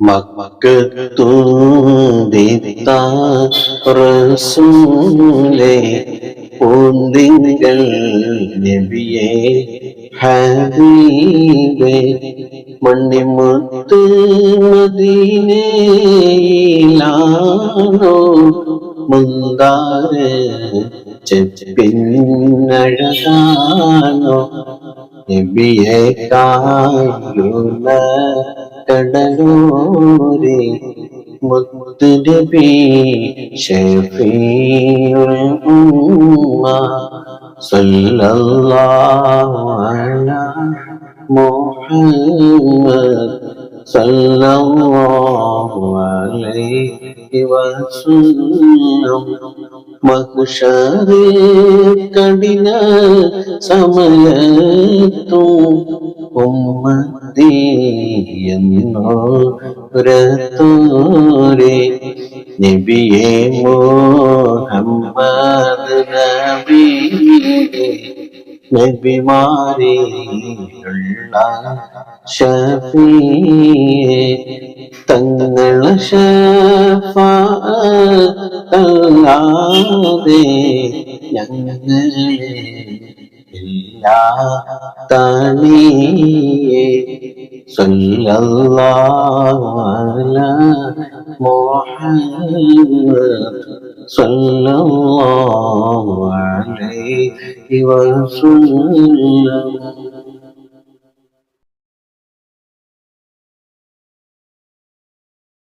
മക്കത്തുദിത്ത റസൂലേ പൂന്തിങ്കൾ നബിയേ ഹബീബേ മണ്ണിമുത്ത് മദീനയിലാണോ മുന്താറ് ചെപ്പിന്നഴകാണോ നബിയെ കായുന്ന കടലൂരെ മുത്ത് നബി ശഫീഉൽ ഉമ്മ സല്ലല്ലാഹു അലാ മുഹമ്മദ് സല്ലല്ലാഹു അലൈഹി വസല്ലം മഹ്ശറേ കഠിന സമയത്തും ഉമ്മത്തി എന്നോരത്തോരെ നബിയേ മുഹമ്മദ് നബിയേ നബിമാരിലുള്ള ശഫീഅേ തങ്ങളെ ശഫാഅത്തല്ലാതെ ഞങ്ങളെ ഇല്ലാത്തണിയേ സല്ലല്ലാഹു അലാ മുഹമ്മദ് സല്ലല്ലാഹു അലൈഹി വസല്ലം.